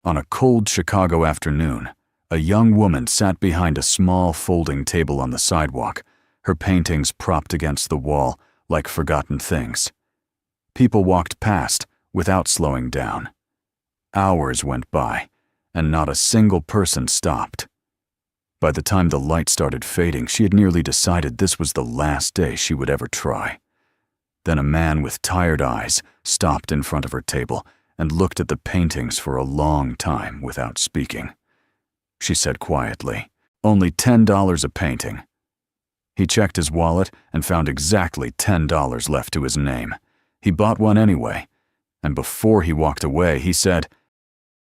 On a cold Chicago afternoon, a young woman sat behind a small folding table on the sidewalk, her paintings propped against the wall like forgotten things. People walked past without slowing down. Hours went by, and not a single person stopped. By the time the light started fading, she had nearly decided this was the last day she would ever try. Then a man with tired eyes stopped in front of her table and looked at the paintings for a long time without speaking. She said quietly, "Only $10 a painting." He checked his wallet and found exactly $10 left to his name. He bought one anyway, and before he walked away, he said,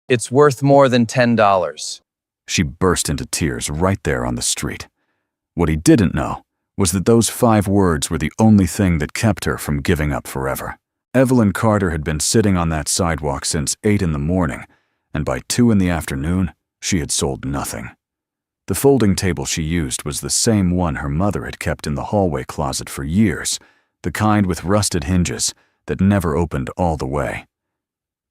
"It's worth more than $10. She burst into tears right there on the street. What he didn't know was that those 5 words were the only thing that kept her from giving up forever. Evelyn Carter had been sitting on that sidewalk since 8 in the morning, and by 2 in the afternoon, she had sold nothing. The folding table she used was the same one her mother had kept in the hallway closet for years, the kind with rusted hinges that never opened all the way.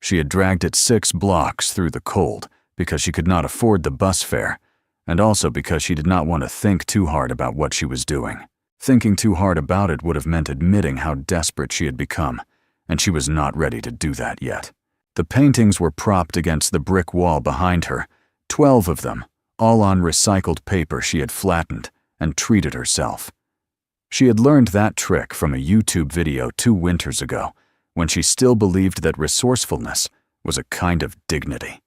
She had dragged it 6 blocks through the cold because she could not afford the bus fare, and also because she did not want to think too hard about what she was doing. Thinking too hard about it would have meant admitting how desperate she had become, and she was not ready to do that yet. The paintings were propped against the brick wall behind her, 12 of them, all on recycled paper she had flattened and treated herself. She had learned that trick from a YouTube video 2 winters ago, when she still believed that resourcefulness was a kind of dignity.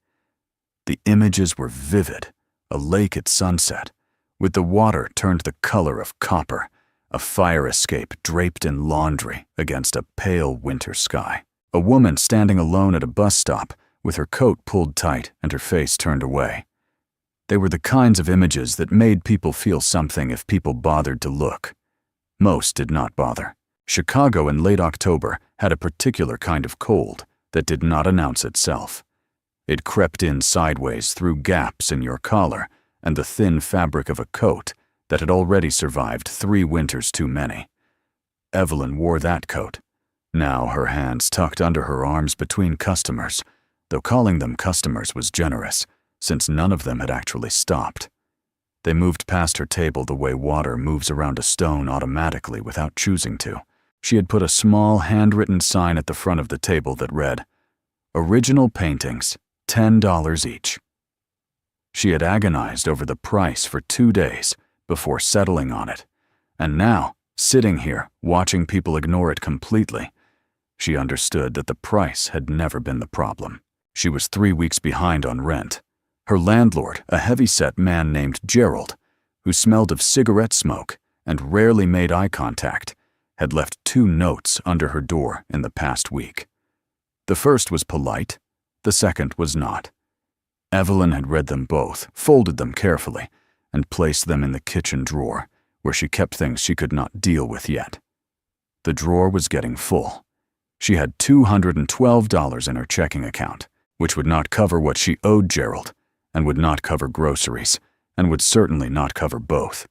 The images were vivid, a lake at sunset, with the water turned the color of copper, a fire escape draped in laundry against a pale winter sky, a woman standing alone at a bus stop with her coat pulled tight and her face turned away. They were the kinds of images that made people feel something if people bothered to look. Most did not bother. Chicago in late October had a particular kind of cold that did not announce itself. It crept in sideways through gaps in your collar and the thin fabric of a coat that had already survived 3 winters too many. Evelyn wore that coat, now her hands tucked under her arms between customers, though calling them customers was generous, since none of them had actually stopped. They moved past her table the way water moves around a stone automatically without choosing to. She had put a small handwritten sign at the front of the table that read, "Original paintings, $10 each." She had agonized over the price for 2 days before settling on it, and now, sitting here watching people ignore it completely, she understood that the price had never been the problem. She was 3 weeks behind on rent. Her landlord, a heavy-set man named Gerald, who smelled of cigarette smoke and rarely made eye contact, had left 2 notes under her door in the past week. The first was polite, the second was not. Evelyn had read them both, folded them carefully, and placed them in the kitchen drawer, where she kept things she could not deal with yet. The drawer was getting full. She had $212 in her checking account, which would not cover what she owed Gerald, and would not cover groceries, and would certainly not cover both.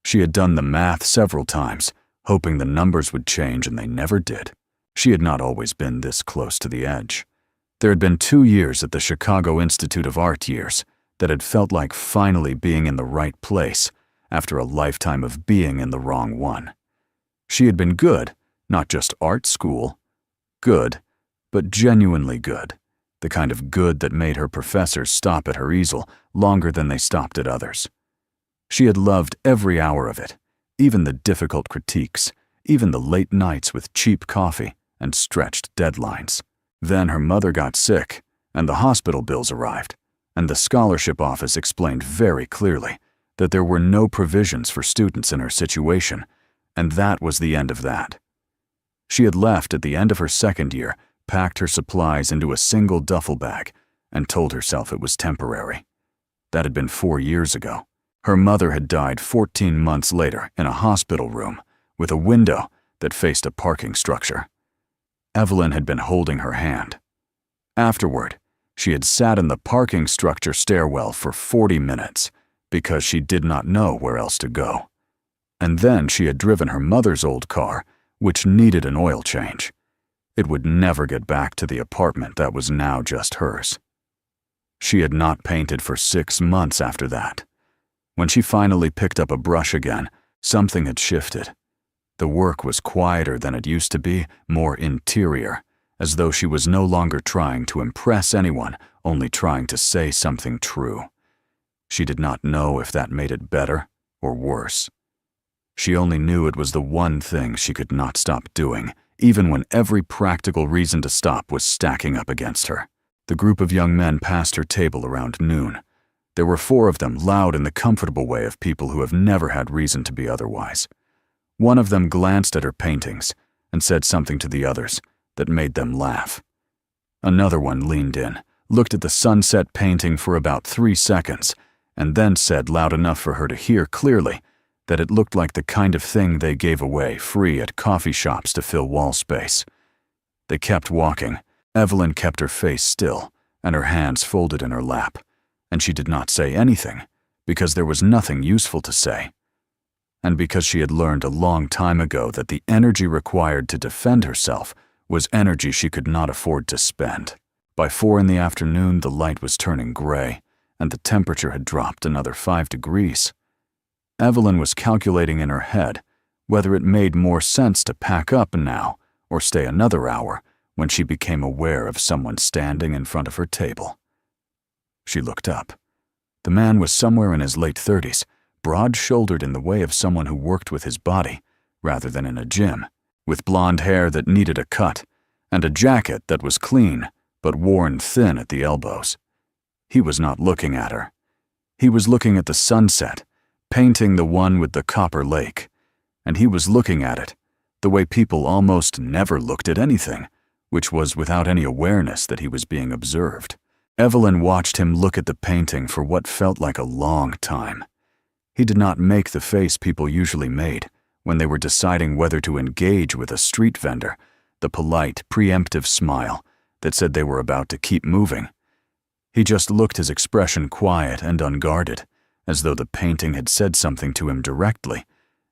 She had done the math several times, hoping the numbers would change, and they never did. She had not always been this close to the edge. There had been 2 years at the Chicago Institute of Art years that had felt like finally being in the right place after a lifetime of being in the wrong one. She had been good, not just art school. Good, but genuinely good. The kind of good that made her professors stop at her easel longer than they stopped at others. She had loved every hour of it, even the difficult critiques, even the late nights with cheap coffee and stretched deadlines. Then her mother got sick, and the hospital bills arrived, and the scholarship office explained very clearly that there were no provisions for students in her situation, and that was the end of that. She had left at the end of her second year, packed her supplies into a single duffel bag, and told herself it was temporary. That had been 4 years ago. Her mother had died 14 months later in a hospital room with a window that faced a parking structure. Evelyn had been holding her hand. Afterward, she had sat in the parking structure stairwell for 40 minutes because she did not know where else to go. And then she had driven her mother's old car, which needed an oil change. It would never get back to the apartment that was now just hers. She had not painted for 6 months after that. When she finally picked up a brush again, something had shifted. The work was quieter than it used to be, more interior, as though she was no longer trying to impress anyone, only trying to say something true. She did not know if that made it better or worse. She only knew it was the one thing she could not stop doing, even when every practical reason to stop was stacking up against her. The group of young men passed her table around noon. There were 4 of them, loud in the comfortable way of people who have never had reason to be otherwise. One of them glanced at her paintings and said something to the others that made them laugh. Another one leaned in, looked at the sunset painting for about 3 seconds, and then said loud enough for her to hear clearly that it looked like the kind of thing they gave away free at coffee shops to fill wall space. They kept walking. Evelyn kept her face still and her hands folded in her lap, and she did not say anything because there was nothing useful to say. And because she had learned a long time ago that the energy required to defend herself was energy she could not afford to spend. By 4 in the afternoon, the light was turning gray, and the temperature had dropped another 5 degrees. Evelyn was calculating in her head whether it made more sense to pack up now or stay another hour when she became aware of someone standing in front of her table. She looked up. The man was somewhere in his late 30s, broad-shouldered in the way of someone who worked with his body rather than in a gym, with blonde hair that needed a cut and a jacket that was clean but worn thin at the elbows. He was not looking at her. He was looking at the sunset, painting the one with the copper lake, and he was looking at it the way people almost never looked at anything, which was without any awareness that he was being observed. Evelyn watched him look at the painting for what felt like a long time. He did not make the face people usually made when they were deciding whether to engage with a street vendor, the polite, preemptive smile that said they were about to keep moving. He just looked his expression quiet and unguarded, as though the painting had said something to him directly,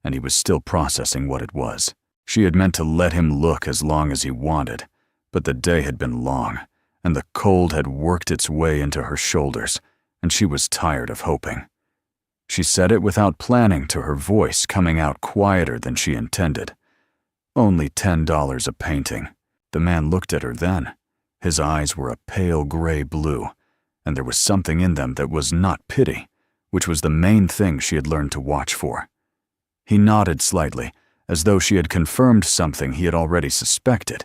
and he was still processing what it was. She had meant to let him look as long as he wanted, but the day had been long, and the cold had worked its way into her shoulders, and she was tired of hoping. She said it without planning, to her voice coming out quieter than she intended. Only $10 a painting. The man looked at her then. His eyes were a pale gray blue, and there was something in them that was not pity, which was the main thing she had learned to watch for. He nodded slightly, as though she had confirmed something he had already suspected,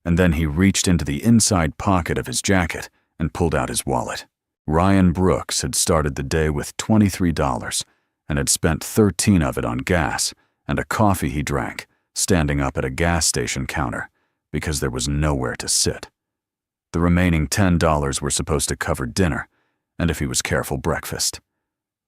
and then he reached into the inside pocket of his jacket and pulled out his wallet. Ryan Brooks had started the day with $23 and had spent 13 of it on gas and a coffee he drank, standing up at a gas station counter, because there was nowhere to sit. The remaining $10 were supposed to cover dinner, and if he was careful, breakfast.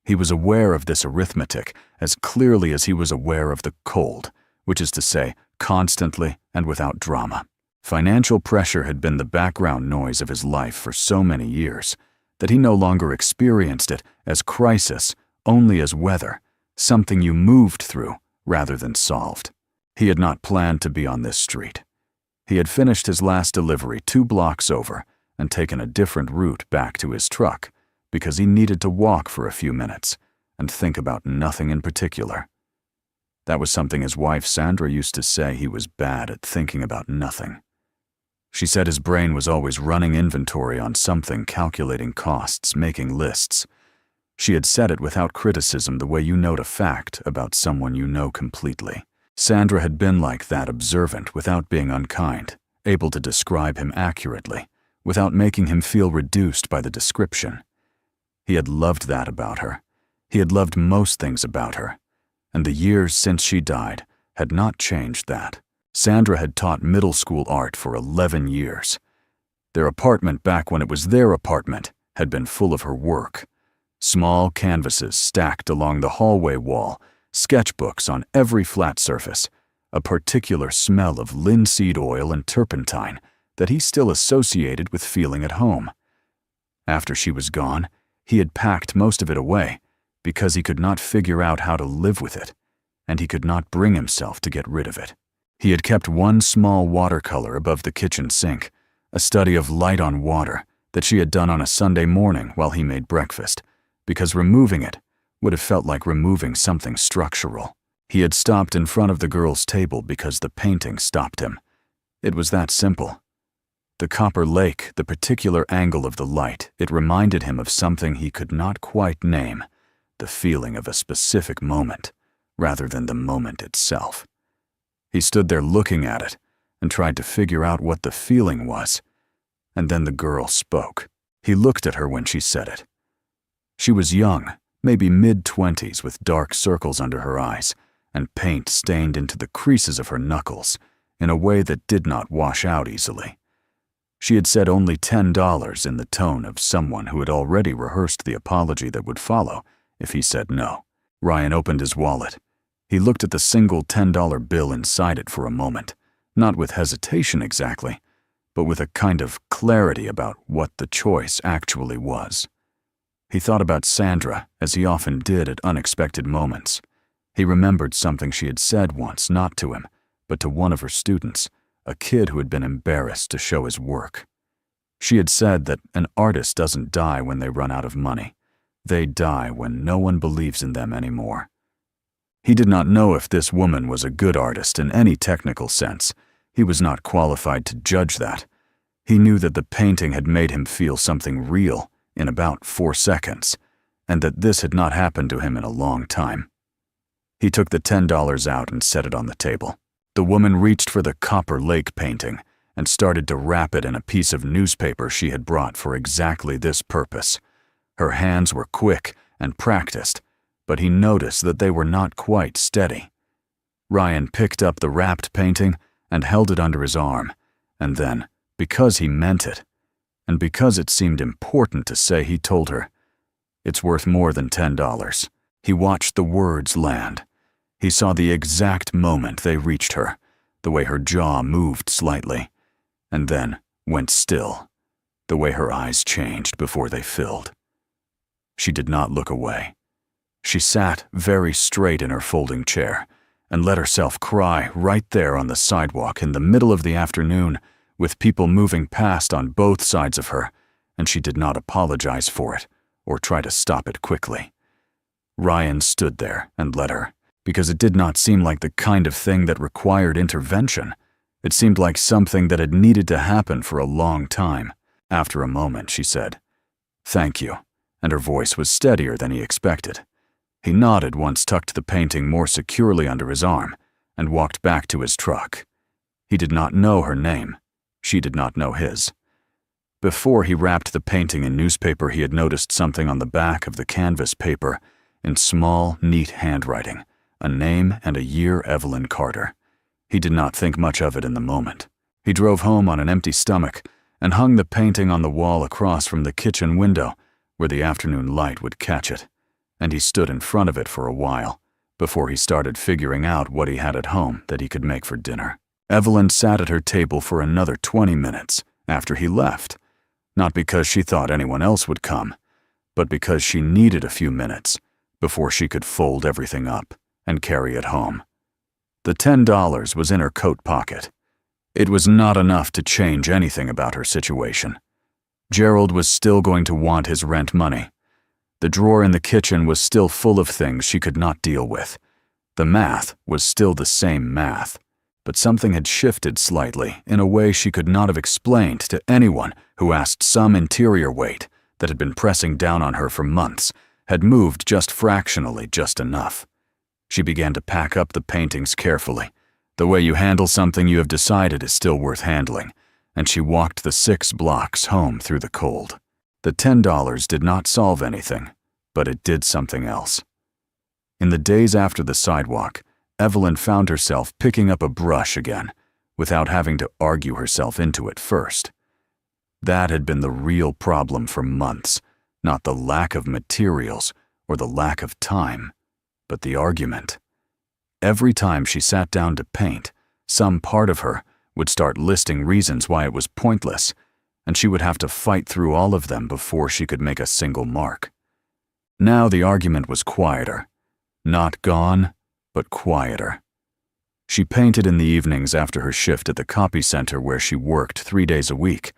He was aware of this arithmetic as clearly as he was aware of the cold, which is to say, constantly and without drama. Financial pressure had been the background noise of his life for so many years that he no longer experienced it as crisis, only as weather, something you moved through rather than solved. He had not planned to be on this street. He had finished his last delivery 2 blocks over and taken a different route back to his truck because he needed to walk for a few minutes and think about nothing in particular. That was something his wife Sandra used to say he was bad at thinking about nothing. She said his brain was always running inventory on something, calculating costs, making lists. She had said it without criticism, the way you note a fact about someone you know completely. Sandra had been like that, observant without being unkind, able to describe him accurately, without making him feel reduced by the description. He had loved that about her. He had loved most things about her, and the years since she died had not changed that. Sandra had taught middle school art for 11 years. Their apartment, back when it was their apartment, had been full of her work. Small canvases stacked along the hallway wall, sketchbooks on every flat surface, a particular smell of linseed oil and turpentine that he still associated with feeling at home. After she was gone, he had packed most of it away because he could not figure out how to live with it, and he could not bring himself to get rid of it. He had kept one small watercolor above the kitchen sink, a study of light on water that she had done on a Sunday morning while he made breakfast, because removing it would have felt like removing something structural. He had stopped in front of the girl's table because the painting stopped him. It was that simple. The copper lake, the particular angle of the light, it reminded him of something he could not quite name, the feeling of a specific moment, rather than the moment itself. He stood there looking at it and tried to figure out what the feeling was, and then the girl spoke. He looked at her when she said it. She was young, maybe mid-20s, with dark circles under her eyes and paint stained into the creases of her knuckles in a way that did not wash out easily. She had said only $10 in the tone of someone who had already rehearsed the apology that would follow if he said no. Ryan opened his wallet. He looked at the single $10 bill inside it for a moment, not with hesitation exactly, but with a kind of clarity about what the choice actually was. He thought about Sandra, as he often did at unexpected moments. He remembered something she had said once, not to him, but to one of her students, a kid who had been embarrassed to show his work. She had said that an artist doesn't die when they run out of money. They die when no one believes in them anymore. He did not know if this woman was a good artist in any technical sense. He was not qualified to judge that. He knew that the painting had made him feel something real in about 4 seconds, and that this had not happened to him in a long time. He took the $10 out and set it on the table. The woman reached for the copper lake painting and started to wrap it in a piece of newspaper she had brought for exactly this purpose. Her hands were quick and practiced, but he noticed that they were not quite steady. Ryan picked up the wrapped painting and held it under his arm, and then, because he meant it, and because it seemed important to say, he told her, "It's worth more than $10. He watched the words land. He saw the exact moment they reached her, the way her jaw moved slightly, and then went still, the way her eyes changed before they filled. She did not look away. She sat very straight in her folding chair and let herself cry right there on the sidewalk in the middle of the afternoon, with people moving past on both sides of her, and she did not apologize for it or try to stop it quickly. Ryan stood there and let her, because it did not seem like the kind of thing that required intervention. It seemed like something that had needed to happen for a long time. After a moment, she said, "Thank you," and her voice was steadier than he expected. He nodded once, tucked the painting more securely under his arm, and walked back to his truck. He did not know her name. She did not know his. Before he wrapped the painting in newspaper, he had noticed something on the back of the canvas paper in small, neat handwriting, a name and a year: Evelyn Carter. He did not think much of it in the moment. He drove home on an empty stomach and hung the painting on the wall across from the kitchen window where the afternoon light would catch it, and he stood in front of it for a while before he started figuring out what he had at home that he could make for dinner. Evelyn sat at her table for another 20 minutes after he left, not because she thought anyone else would come, but because she needed a few minutes before she could fold everything up and carry it home. The $10 was in her coat pocket. It was not enough to change anything about her situation. Gerald was still going to want his rent money. The drawer in the kitchen was still full of things she could not deal with. The math was still the same math, but something had shifted slightly in a way she could not have explained to anyone who asked. Some interior weight that had been pressing down on her for months had moved just fractionally, just enough. She began to pack up the paintings carefully. The way you handle something you have decided is still worth handling, and she walked the 6 blocks home through the cold. The $10 did not solve anything, but it did something else. In the days after the sidewalk, Evelyn found herself picking up a brush again, without having to argue herself into it first. That had been the real problem for months, not the lack of materials or the lack of time, but the argument. Every time she sat down to paint, some part of her would start listing reasons why it was pointless, and she would have to fight through all of them before she could make a single mark. Now the argument was quieter. Not gone, but quieter. She painted in the evenings after her shift at the copy center where she worked 3 days a week,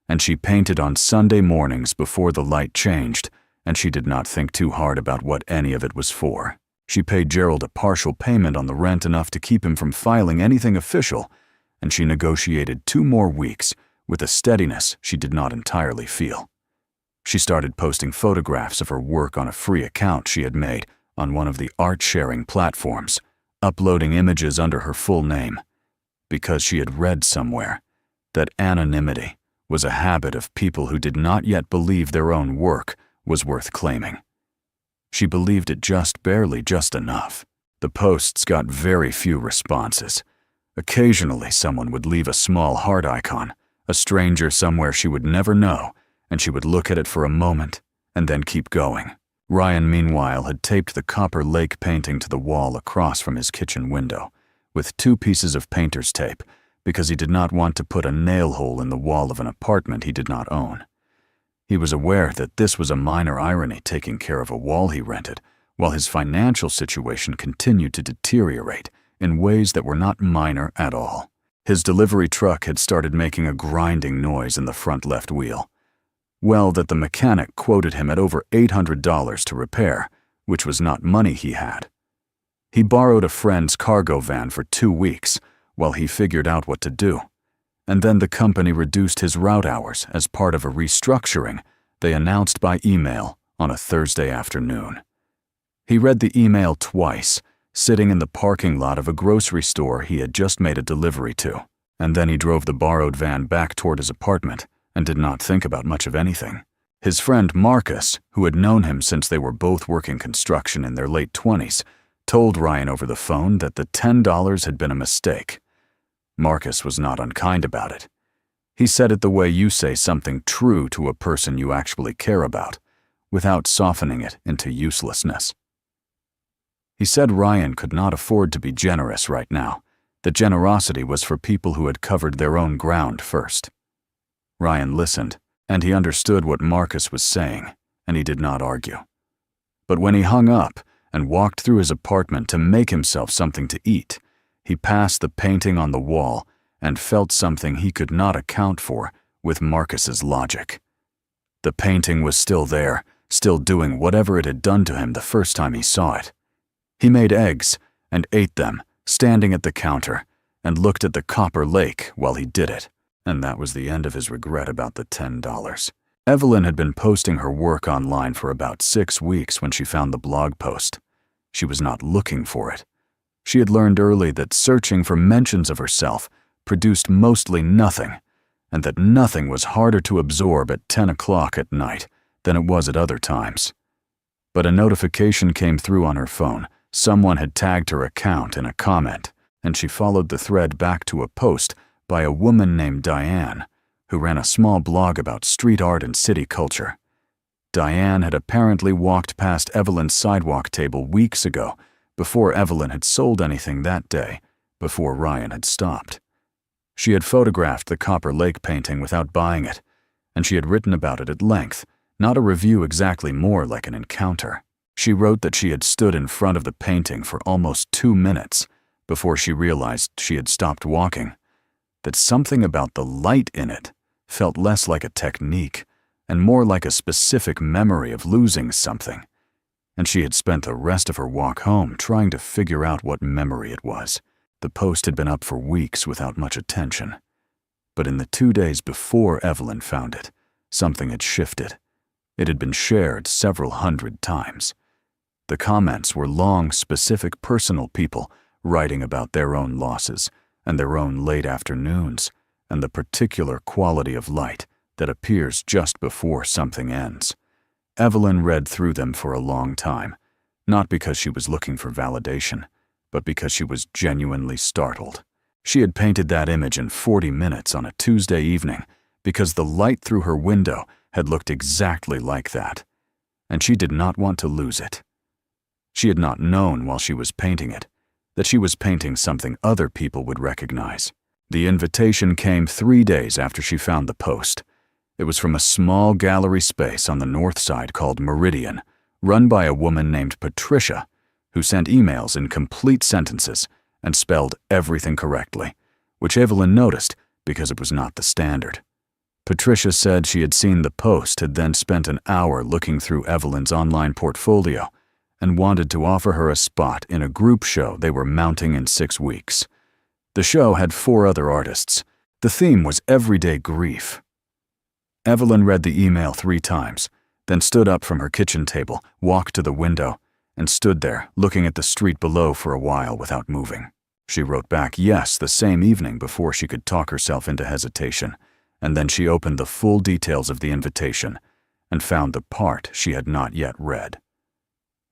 and she painted on Sunday mornings before the light changed, and she did not think too hard about what any of it was for. She paid Gerald a partial payment on the rent, enough to keep him from filing anything official, and she negotiated 2 more weeks with a steadiness she did not entirely feel. She started posting photographs of her work on a free account she had made on one of the art-sharing platforms, uploading images under her full name, because she had read somewhere that anonymity was a habit of people who did not yet believe their own work was worth claiming. She believed it just barely, just enough. The posts got very few responses. Occasionally, someone would leave a small heart icon, a stranger somewhere she would never know, and she would look at it for a moment and then keep going. Ryan, meanwhile, had taped the Copper Lake painting to the wall across from his kitchen window with 2 pieces of painter's tape, because he did not want to put a nail hole in the wall of an apartment he did not own. He was aware that this was a minor irony, taking care of a wall he rented, while his financial situation continued to deteriorate in ways that were not minor at all. His delivery truck had started making a grinding noise in the front left wheel. Well, that the mechanic quoted him at over $800 to repair, which was not money he had. He borrowed a friend's cargo van for 2 weeks while he figured out what to do, and then the company reduced his route hours as part of a restructuring they announced by email on a Thursday afternoon. He read the email twice, sitting in the parking lot of a grocery store he had just made a delivery to, and then he drove the borrowed van back toward his apartment and did not think about much of anything. His friend Marcus, who had known him since they were both working construction in their late 20s, told Ryan over the phone that the $10 had been a mistake. Marcus was not unkind about it. He said it the way you say something true to a person you actually care about, without softening it into uselessness. He said Ryan could not afford to be generous right now. That generosity was for people who had covered their own ground first. Ryan listened, and he understood what Marcus was saying, and he did not argue. But when he hung up and walked through his apartment to make himself something to eat, he passed the painting on the wall and felt something he could not account for with Marcus's logic. The painting was still there, still doing whatever it had done to him the first time he saw it. He made eggs and ate them, standing at the counter, and looked at the Copper Lake while he did it. And that was the end of his regret about the $10. Evelyn had been posting her work online for about 6 weeks when she found the blog post. She was not looking for it. She had learned early that searching for mentions of herself produced mostly nothing, and that nothing was harder to absorb at 10 o'clock at night than it was at other times. But a notification came through on her phone. Someone had tagged her account in a comment, and she followed the thread back to a post by a woman named Diane, who ran a small blog about street art and city culture. Diane had apparently walked past Evelyn's sidewalk table weeks ago, before Evelyn had sold anything that day, before Ryan had stopped. She had photographed the Copper Lake painting without buying it, and she had written about it at length, not a review exactly, more like an encounter. She wrote that she had stood in front of the painting for almost 2 minutes before she realized she had stopped walking, that something about the light in it felt less like a technique and more like a specific memory of losing something, and she had spent the rest of her walk home trying to figure out what memory it was. The post had been up for weeks without much attention, but in the 2 days before Evelyn found it, something had shifted. It had been shared several hundred times. The comments were long, specific, personal people writing about their own losses and their own late afternoons and the particular quality of light that appears just before something ends. Evelyn read through them for a long time, not because she was looking for validation, but because she was genuinely startled. She had painted that image in 40 minutes on a Tuesday evening because the light through her window had looked exactly like that, and she did not want to lose it. She had not known while she was painting it that she was painting something other people would recognize. The invitation came 3 days after she found the post. It was from a small gallery space on the north side called Meridian, run by a woman named Patricia, who sent emails in complete sentences and spelled everything correctly, which Evelyn noticed because it was not the standard. Patricia said she had seen the post, had then spent an hour looking through Evelyn's online portfolio and wanted to offer her a spot in a group show they were mounting in 6 weeks. The show had 4 other artists. The theme was everyday grief. Evelyn read the email 3 times, then stood up from her kitchen table, walked to the window, and stood there, looking at the street below for a while without moving. She wrote back yes the same evening before she could talk herself into hesitation, and then she opened the full details of the invitation and found the part she had not yet read.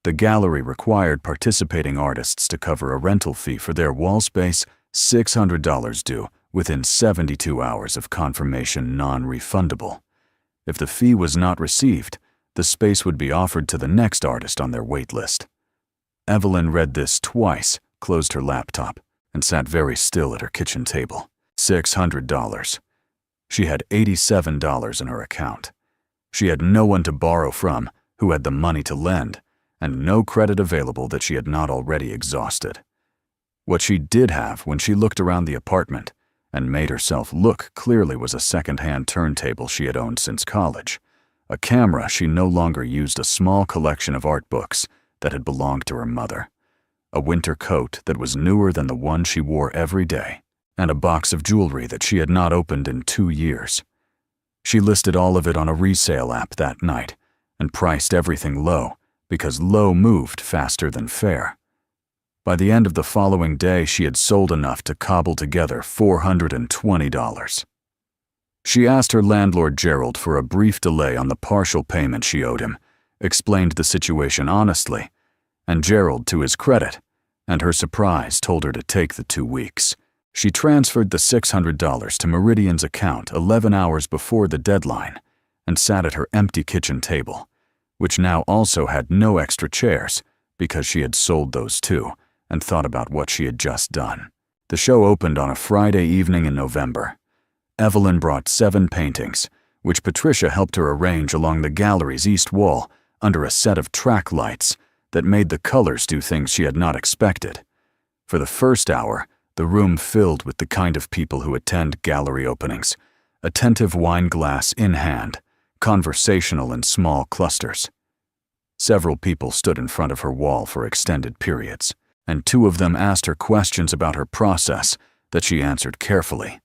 The gallery required participating artists to cover a rental fee for their wall space, $600 due within 72 hours of confirmation, non-refundable. If the fee was not received, the space would be offered to the next artist on their wait list. Evelyn read this twice, closed her laptop, and sat very still at her kitchen table. $600. She had $87 in her account. She had no one to borrow from who had the money to lend, and no credit available that she had not already exhausted. What she did have when she looked around the apartment and made herself look clearly was a second-hand turntable she had owned since college, a camera she no longer used, a small collection of art books that had belonged to her mother, a winter coat that was newer than the one she wore every day, and a box of jewelry that she had not opened in 2 years. She listed all of it on a resale app that night and priced everything low because low moved faster than fair. By the end of the following day, she had sold enough to cobble together $420. She asked her landlord Gerald for a brief delay on the partial payment she owed him, explained the situation honestly, and Gerald, to his credit, and her surprise, told her to take the 2 weeks. She transferred the $600 to Meridian's account 11 hours before the deadline and sat at her empty kitchen table, which now also had no extra chairs because she had sold those too, and thought about what she had just done. The show opened on a Friday evening in November. Evelyn brought 7 paintings, which Patricia helped her arrange along the gallery's east wall under a set of track lights that made the colors do things she had not expected. For the first hour, the room filled with the kind of people who attend gallery openings, attentive wine glass in hand, conversational in small clusters. Several people stood in front of her wall for extended periods, and 2 of them asked her questions about her process that she answered carefully.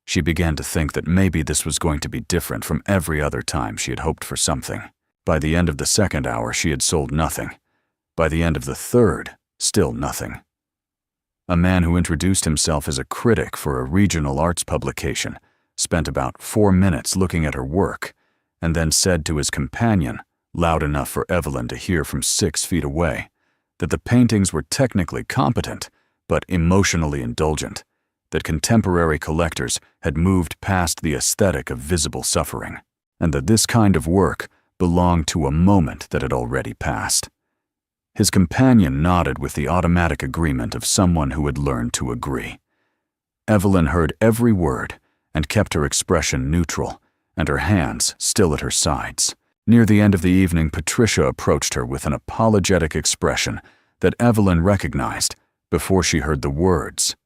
She began to think that maybe this was going to be different from every other time she had hoped for something. By the end of the 2nd hour, she had sold nothing. By the end of the 3rd, still nothing. A man who introduced himself as a critic for a regional arts publication spent about 4 minutes looking at her work and then said to his companion, loud enough for Evelyn to hear from 6 feet away, that the paintings were technically competent but emotionally indulgent, that contemporary collectors had moved past the aesthetic of visible suffering, and that this kind of work belonged to a moment that had already passed. His companion nodded with the automatic agreement of someone who had learned to agree. Evelyn heard every word and kept her expression neutral and her hands still at her sides. Near the end of the evening, Patricia approached her with an apologetic expression that Evelyn recognized before she heard the words.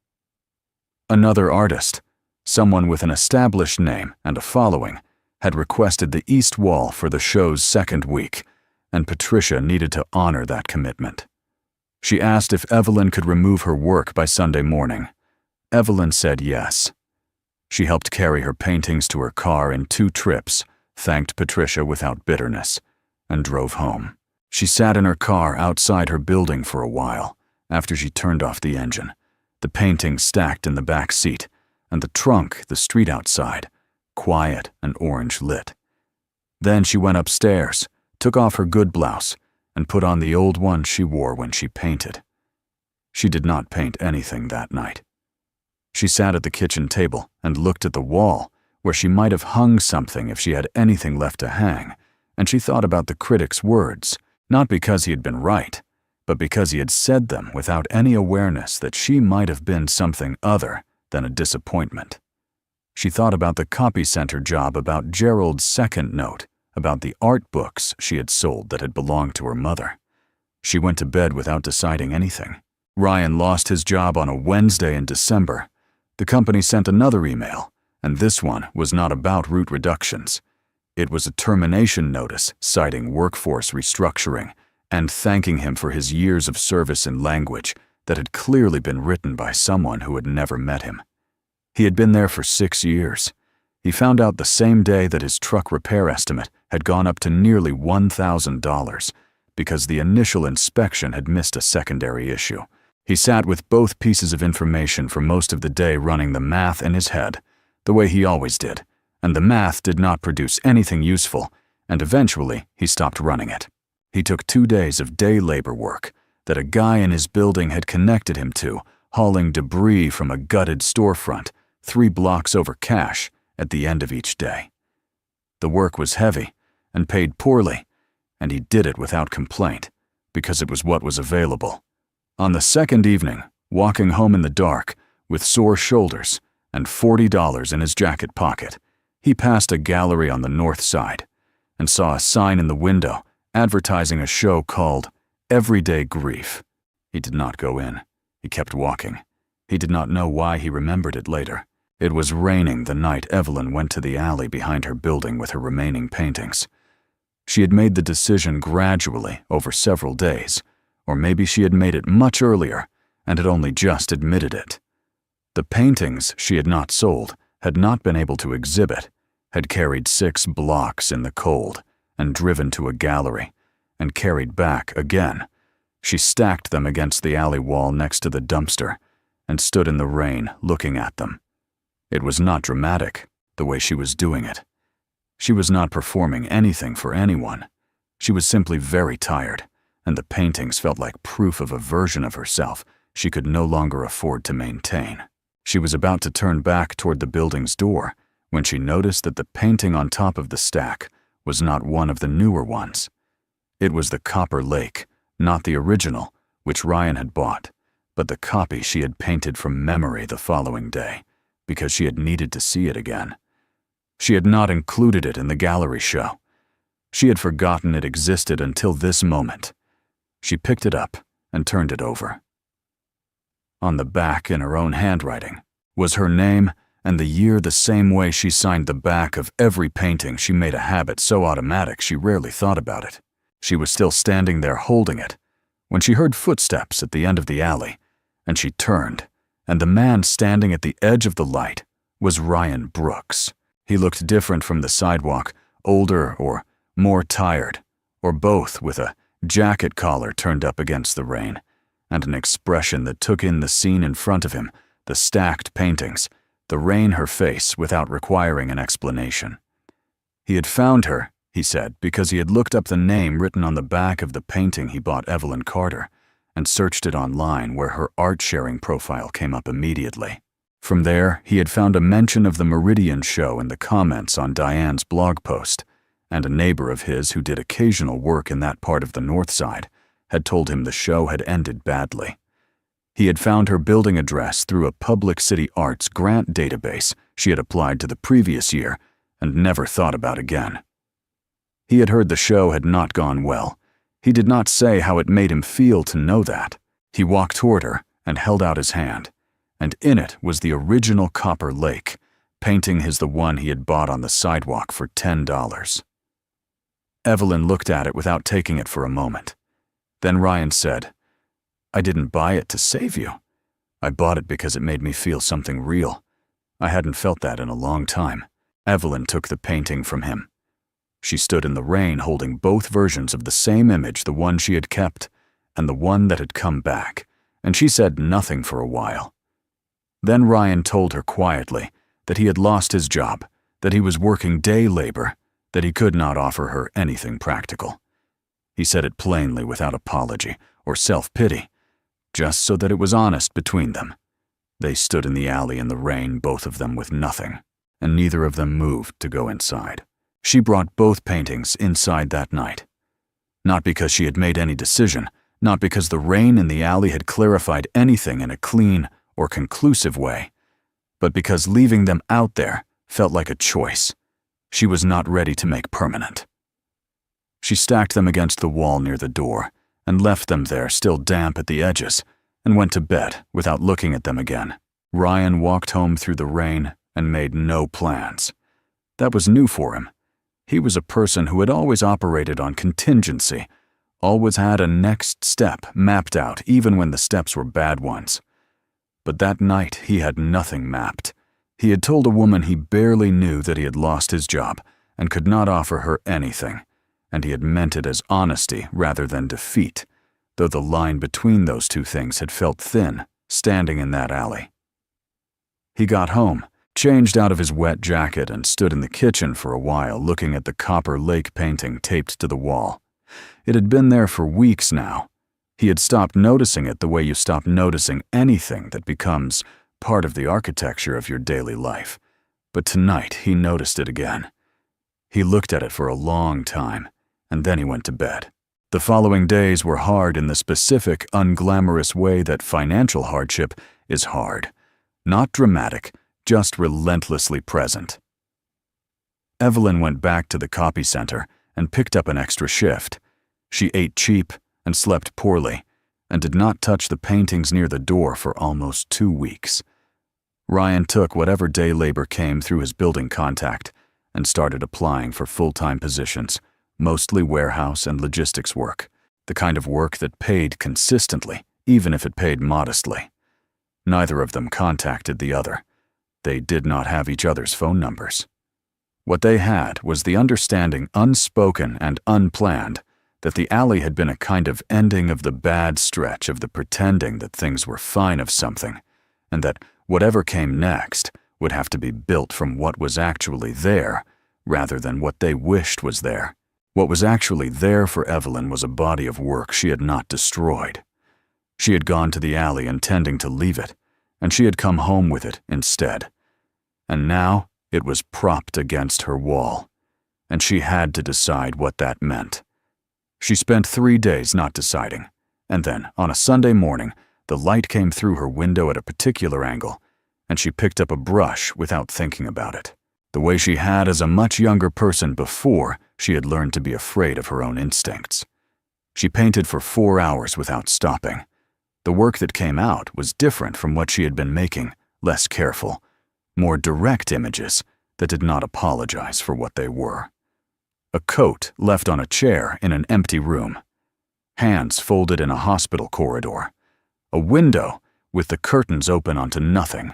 Another artist, someone with an established name and a following, had requested the east wall for the show's 2nd week, and Patricia needed to honor that commitment. She asked if Evelyn could remove her work by Sunday morning. Evelyn said yes. She helped carry her paintings to her car in 2 trips, thanked Patricia without bitterness, and drove home. She sat in her car outside her building for a while after she turned off the engine, the paintings stacked in the back seat, and the trunk, the street outside, quiet and orange lit. Then she went upstairs, took off her good blouse, and put on the old one she wore when she painted. She did not paint anything that night. She sat at the kitchen table and looked at the wall, where she might have hung something if she had anything left to hang, and she thought about the critic's words, not because he had been right, but because he had said them without any awareness that she might have been something other than a disappointment. She thought about the copy center job, about Gerald's 2nd note, about the art books she had sold that had belonged to her mother. She went to bed without deciding anything. Ryan lost his job on a Wednesday in December. The company sent another email, And this one was not about route reductions. It was a termination notice citing workforce restructuring and thanking him for his years of service in language that had clearly been written by someone who had never met him. He had been there for 6 years. He found out the same day that his truck repair estimate had gone up to nearly $1,000 because the initial inspection had missed a secondary issue. He sat with both pieces of information for most of the day running the math in his head, the way he always did, and the math did not produce anything useful, and eventually he stopped running it. He took 2 days of day labor work that a guy in his building had connected him to, hauling debris from a gutted storefront 3 blocks over cash at the end of each day. The work was heavy and paid poorly, and he did it without complaint because it was what was available. On the second evening, walking home in the dark with sore shoulders and $40 in his jacket pocket, he passed a gallery on the north side and saw a sign in the window advertising a show called Everyday Grief. He did not go in. He kept walking. He did not know why he remembered it later. It was raining the night Evelyn went to the alley behind her building with her remaining paintings. She had made the decision gradually over several days, or maybe she had made it much earlier and had only just admitted it. The paintings she had not sold, had not been able to exhibit, had carried 6 blocks in the cold and driven to a gallery, and carried back again. She stacked them against the alley wall next to the dumpster and stood in the rain looking at them. It was not dramatic, the way she was doing it. She was not performing anything for anyone. She was simply very tired, and the paintings felt like proof of a version of herself she could no longer afford to maintain. She was about to turn back toward the building's door when she noticed that the painting on top of the stack was not one of the newer ones. It was the Copper Lake, not the original, which Ryan had bought, but the copy she had painted from memory the following day, because she had needed to see it again. She had not included it in the gallery show. She had forgotten it existed until this moment. She picked it up and turned it over. On the back, in her own handwriting, was her name and the year, the same way she signed the back of every painting she made a habit so automatic she rarely thought about it. She was still standing there holding it when she heard footsteps at the end of the alley, and she turned, and the man standing at the edge of the light was Ryan Brooks. He looked different from the sidewalk, older or more tired, or both, with a jacket collar turned up against the rain, and an expression that took in the scene in front of him, the stacked paintings, the rain, her face, without requiring an explanation. He had found her, he said, because he had looked up the name written on the back of the painting he bought Evelyn Carter, and searched it online where her art-sharing profile came up immediately. From there, he had found a mention of the Meridian show in the comments on Diane's blog post, and a neighbor of his who did occasional work in that part of the north side had told him the show had ended badly. He had found her building address through a Public City Arts grant database she had applied to the previous year and never thought about again. He had heard the show had not gone well. He did not say how it made him feel to know that. He walked toward her and held out his hand, and in it was the original Copper Lake, painting his the one he had bought on the sidewalk for $10. Evelyn looked at it without taking it for a moment. Then Ryan said, "I didn't buy it to save you. I bought it because it made me feel something real. I hadn't felt that in a long time." Evelyn took the painting from him. She stood in the rain holding both versions of the same image, the one she had kept and the one that had come back, and she said nothing for a while. Then Ryan told her quietly that he had lost his job, that he was working day labor, that he could not offer her anything practical. He said it plainly without apology or self-pity, just so that it was honest between them. They stood in the alley in the rain, both of them with nothing, and neither of them moved to go inside. She brought both paintings inside that night. Not because she had made any decision, not because the rain in the alley had clarified anything in a clean or conclusive way, but because leaving them out there felt like a choice she was not ready to make permanent. She stacked them against the wall near the door and left them there still damp at the edges and went to bed without looking at them again. Ryan walked home through the rain and made no plans. That was new for him. He was a person who had always operated on contingency, always had a next step mapped out even when the steps were bad ones. But that night he had nothing mapped. He had told a woman he barely knew that he had lost his job and could not offer her anything, and he had meant it as honesty rather than defeat, though the line between those two things had felt thin, standing in that alley. He got home, changed out of his wet jacket, and stood in the kitchen for a while looking at the Copper Lake painting taped to the wall. It had been there for weeks now. He had stopped noticing it the way you stop noticing anything that becomes part of the architecture of your daily life. But tonight he noticed it again. He looked at it for a long time, and then he went to bed. The following days were hard in the specific, unglamorous way that financial hardship is hard. Not dramatic, just relentlessly present. Evelyn went back to the copy center and picked up an extra shift. She ate cheap and slept poorly, and did not touch the paintings near the door for almost 2 weeks. Ryan took whatever day labor came through his building contact and started applying for full-time positions, mostly warehouse and logistics work, the kind of work that paid consistently, even if it paid modestly. Neither of them contacted the other. They did not have each other's phone numbers. What they had was the understanding, unspoken and unplanned, that the alley had been a kind of ending of the bad stretch of the pretending that things were fine of something, and that whatever came next would have to be built from what was actually there, rather than what they wished was there. What was actually there for Evelyn was a body of work she had not destroyed. She had gone to the alley intending to leave it, and she had come home with it instead. And now it was propped against her wall, and she had to decide what that meant. She spent 3 days not deciding, and then, on a Sunday morning, the light came through her window at a particular angle, and she picked up a brush without thinking about it. The way she had as a much younger person before she had learned to be afraid of her own instincts. She painted for 4 hours without stopping. The work that came out was different from what she had been making, less careful, more direct images that did not apologize for what they were. A coat left on a chair in an empty room. Hands folded in a hospital corridor. A window with the curtains open onto nothing.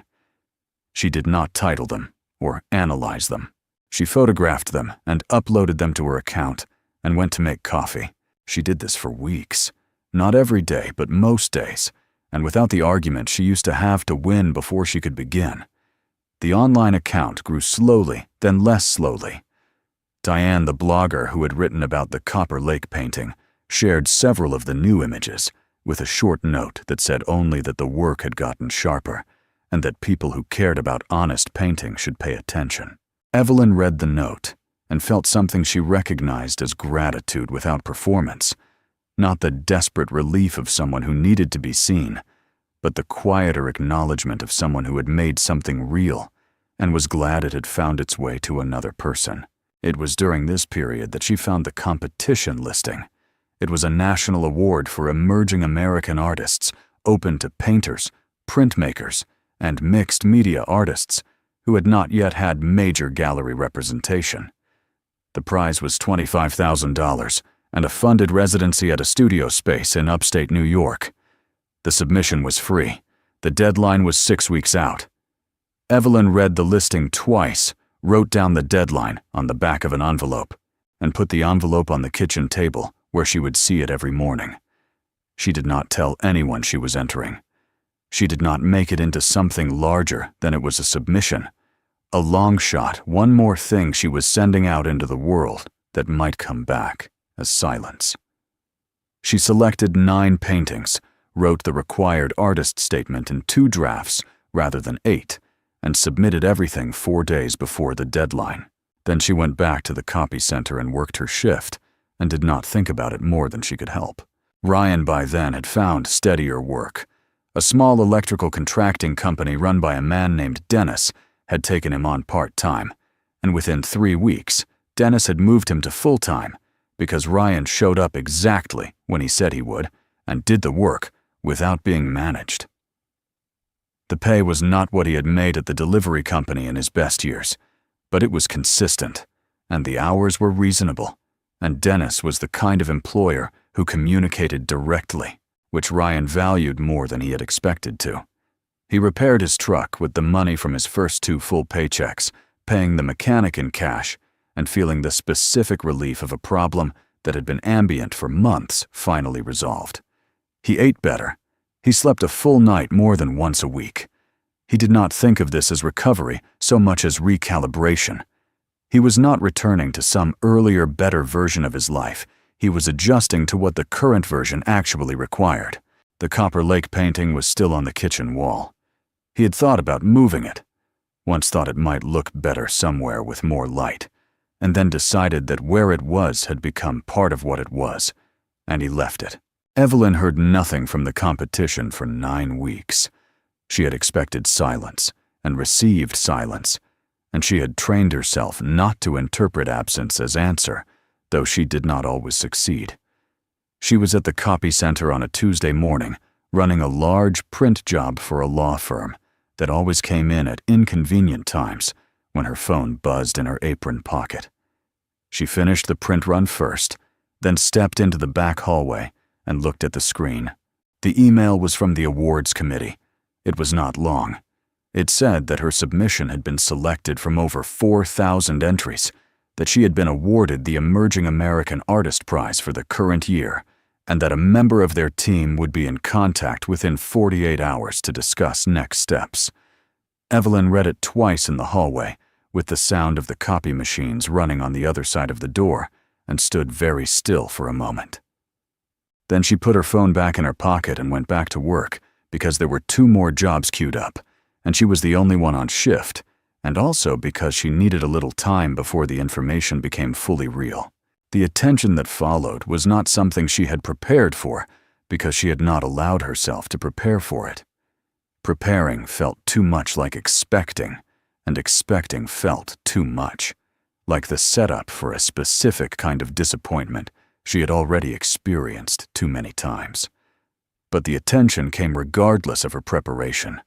She did not title them or analyze them. She photographed them and uploaded them to her account and went to make coffee. She did this for weeks. Not every day, but most days, and without the argument she used to have to win before she could begin. The online account grew slowly, then less slowly. Diane, the blogger who had written about the Copper Lake painting, shared several of the new images, with a short note that said only that the work had gotten sharper, and that people who cared about honest painting should pay attention. Evelyn read the note, and felt something she recognized as gratitude without performance, not the desperate relief of someone who needed to be seen, but the quieter acknowledgement of someone who had made something real, and was glad it had found its way to another person. It was during this period that she found the competition listing. It was a national award for emerging American artists, open to painters, printmakers, and mixed media artists who had not yet had major gallery representation. The prize was $25,000 and a funded residency at a studio space in upstate New York. The submission was free. The deadline was 6 weeks out. Evelyn read the listing twice, wrote down the deadline on the back of an envelope, and put the envelope on the kitchen table where she would see it every morning. She did not tell anyone she was entering. She did not make it into something larger than it was a submission, a long shot, one more thing she was sending out into the world that might come back as silence. She selected 9 paintings, wrote the required artist statement in 2 drafts rather than 8, and submitted everything 4 days before the deadline. Then she went back to the copy center and worked her shift, and did not think about it more than she could help. Ryan by then had found steadier work. A small electrical contracting company run by a man named Dennis had taken him on part-time, and within 3 weeks, Dennis had moved him to full-time because Ryan showed up exactly when he said he would and did the work without being managed. The pay was not what he had made at the delivery company in his best years, but it was consistent, and the hours were reasonable, and Dennis was the kind of employer who communicated directly, which Ryan valued more than he had expected to. He repaired his truck with the money from his first 2 full paychecks, paying the mechanic in cash, and feeling the specific relief of a problem that had been ambient for months finally resolved. He ate better. He slept a full night more than once a week. He did not think of this as recovery so much as recalibration. He was not returning to some earlier, better version of his life. He was adjusting to what the current version actually required. The Copper Lake painting was still on the kitchen wall. He had thought about moving it. Once thought it might look better somewhere with more light, and then decided that where it was had become part of what it was, and he left it. Evelyn heard nothing from the competition for 9 weeks. She had expected silence and received silence, and she had trained herself not to interpret absence as answer, though she did not always succeed. She was at the copy center on a Tuesday morning, running a large print job for a law firm that always came in at inconvenient times when her phone buzzed in her apron pocket. She finished the print run first, then stepped into the back hallway and looked at the screen. The email was from the awards committee. It was not long. It said that her submission had been selected from over 4,000 entries, that she had been awarded the Emerging American Artist Prize for the current year, and that a member of their team would be in contact within 48 hours to discuss next steps. Evelyn read it twice in the hallway, with the sound of the copy machines running on the other side of the door, and stood very still for a moment. Then she put her phone back in her pocket and went back to work, because there were 2 more jobs queued up, and she was the only one on shift, and also because she needed a little time before the information became fully real. The attention that followed was not something she had prepared for, because she had not allowed herself to prepare for it. Preparing felt too much like expecting, and expecting felt too much, like the setup for a specific kind of disappointment she had already experienced too many times. But the attention came regardless of her preparation.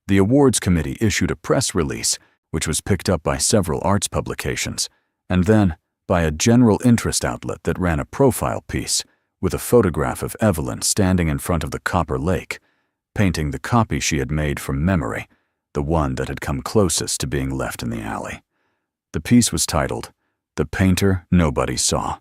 The awards committee issued a press release, which was picked up by several arts publications, and then by a general interest outlet that ran a profile piece with a photograph of Evelyn standing in front of the Copper Lake, painting the copy she had made from memory, the one that had come closest to being left in the alley. The piece was titled, "The Painter Nobody Saw."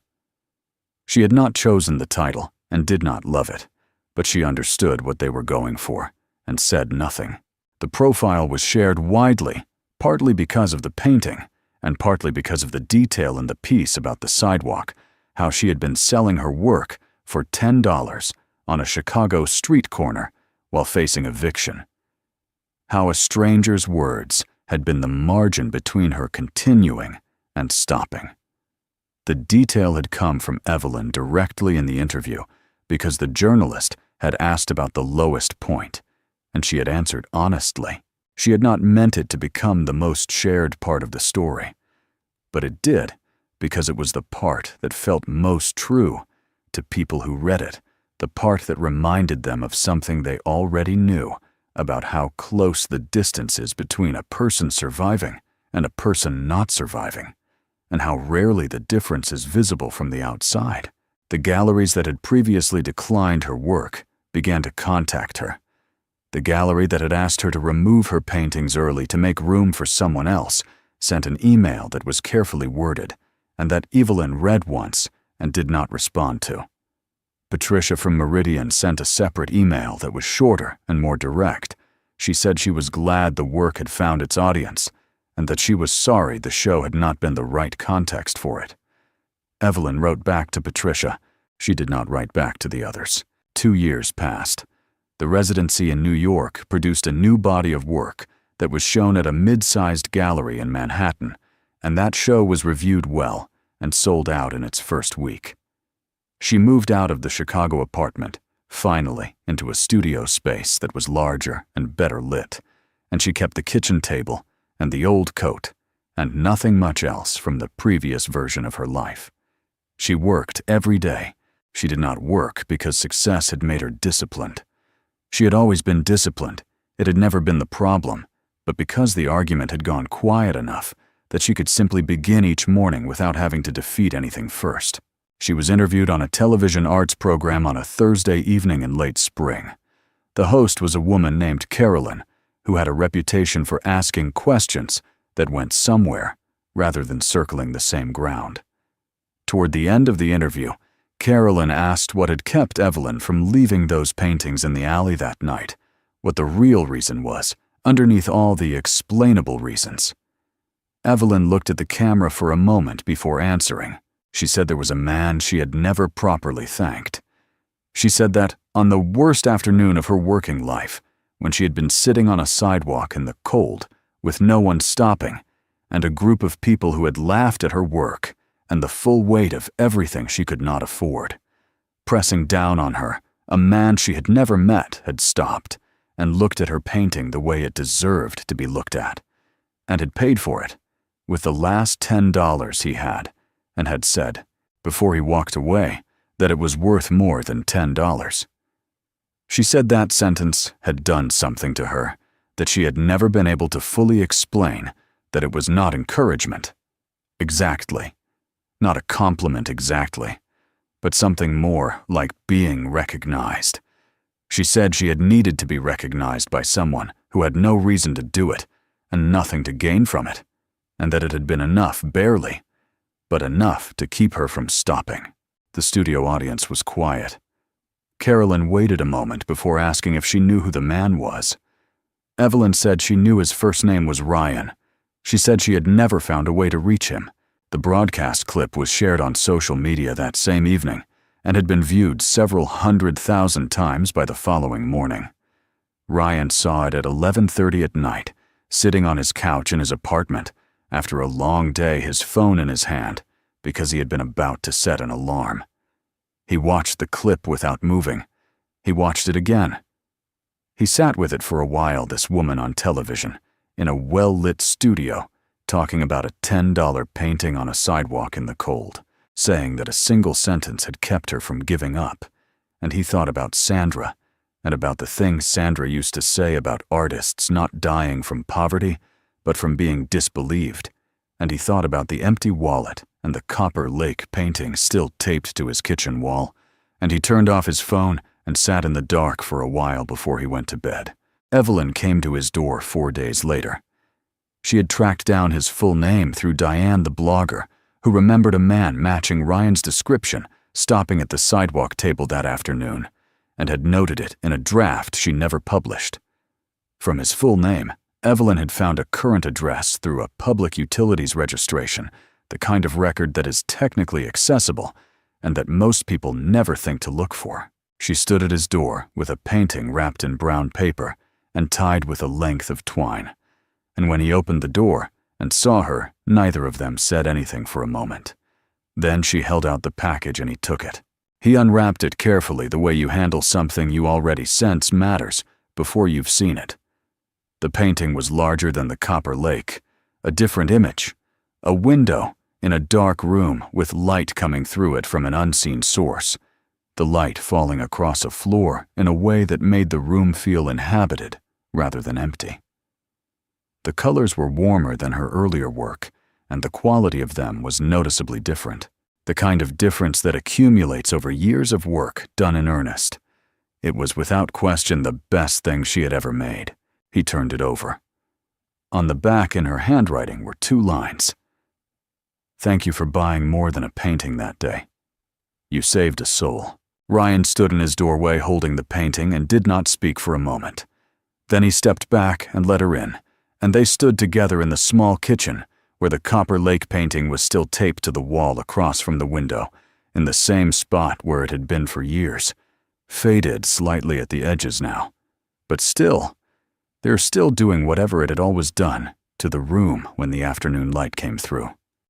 She had not chosen the title and did not love it, but she understood what they were going for and said nothing. The profile was shared widely, partly because of the painting, and partly because of the detail in the piece about the sidewalk, how she had been selling her work for $10 on a Chicago street corner while facing eviction. How a stranger's words had been the margin between her continuing and stopping. The detail had come from Evelyn directly in the interview because the journalist had asked about the lowest point, and she had answered honestly. She had not meant it to become the most shared part of the story, but it did because it was the part that felt most true to people who read it, the part that reminded them of something they already knew about how close the distance is between a person surviving and a person not surviving, and how rarely the difference is visible from the outside. The galleries that had previously declined her work began to contact her. The gallery that had asked her to remove her paintings early to make room for someone else sent an email that was carefully worded and that Evelyn read once and did not respond to. Patricia from Meridian sent a separate email that was shorter and more direct. She said she was glad the work had found its audience and that she was sorry the show had not been the right context for it. Evelyn wrote back to Patricia. She did not write back to the others. 2 years passed. The residency in New York produced a new body of work that was shown at a mid-sized gallery in Manhattan, and that show was reviewed well and sold out in its first week. She moved out of the Chicago apartment, finally into a studio space that was larger and better lit, and she kept the kitchen table and the old coat and nothing much else from the previous version of her life. She worked every day. She did not work because success had made her disciplined. She had always been disciplined. It had never been the problem, but because the argument had gone quiet enough that she could simply begin each morning without having to defeat anything first. She was interviewed on a television arts program on a Thursday evening in late spring. The host was a woman named Carolyn, who had a reputation for asking questions that went somewhere rather than circling the same ground. Toward the end of the interview, Carolyn asked what had kept Evelyn from leaving those paintings in the alley that night, what the real reason was, underneath all the explainable reasons. Evelyn looked at the camera for a moment before answering. She said there was a man she had never properly thanked. She said that, on the worst afternoon of her working life, when she had been sitting on a sidewalk in the cold, with no one stopping, and a group of people who had laughed at her work and the full weight of everything she could not afford, pressing down on her, a man she had never met had stopped and looked at her painting the way it deserved to be looked at, and had paid for it with the last $10 he had, and had said, before he walked away, that it was worth more than $10. She said that sentence had done something to her that she had never been able to fully explain, that it was not encouragement. Exactly. Not a compliment exactly, but something more like being recognized. She said she had needed to be recognized by someone who had no reason to do it and nothing to gain from it, and that it had been enough, barely, but enough to keep her from stopping. The studio audience was quiet. Carolyn waited a moment before asking if she knew who the man was. Evelyn said she knew his first name was Ryan. She said she had never found a way to reach him. The broadcast clip was shared on social media that same evening and had been viewed several 100,000 times by the following morning. Ryan saw it at 11:30 at night, sitting on his couch in his apartment, after a long day, his phone in his hand, because he had been about to set an alarm. He watched the clip without moving. He watched it again. He sat with it for a while, this woman on television, in a well-lit studio, talking about a $10 painting on a sidewalk in the cold, saying that a single sentence had kept her from giving up. And he thought about Sandra, and about the things Sandra used to say about artists not dying from poverty, but from being disbelieved. And he thought about the empty wallet and the Copper Lake painting still taped to his kitchen wall, and he turned off his phone and sat in the dark for a while before he went to bed. Evelyn came to his door 4 days later. She had tracked down his full name through Diane the blogger, who remembered a man matching Ryan's description stopping at the sidewalk table that afternoon, and had noted it in a draft she never published. From his full name, Evelyn had found a current address through a public utilities registration, the kind of record that is technically accessible and that most people never think to look for. She stood at his door with a painting wrapped in brown paper and tied with a length of twine. And when he opened the door and saw her, neither of them said anything for a moment. Then she held out the package and he took it. He unwrapped it carefully, the way you handle something you already sense matters before you've seen it. The painting was larger than the Copper Lake, a different image, a window in a dark room with light coming through it from an unseen source, the light falling across a floor in a way that made the room feel inhabited rather than empty. The colors were warmer than her earlier work, and the quality of them was noticeably different, the kind of difference that accumulates over years of work done in earnest. It was without question the best thing she had ever made. He turned it over. On the back in her handwriting were 2 lines. "Thank you for buying more than a painting that day. You saved a soul." Ryan stood in his doorway holding the painting and did not speak for a moment. Then he stepped back and let her in, and they stood together in the small kitchen where the Copper Lake painting was still taped to the wall across from the window, in the same spot where it had been for years, faded slightly at the edges now. But still, they were still doing whatever it had always done to the room when the afternoon light came through.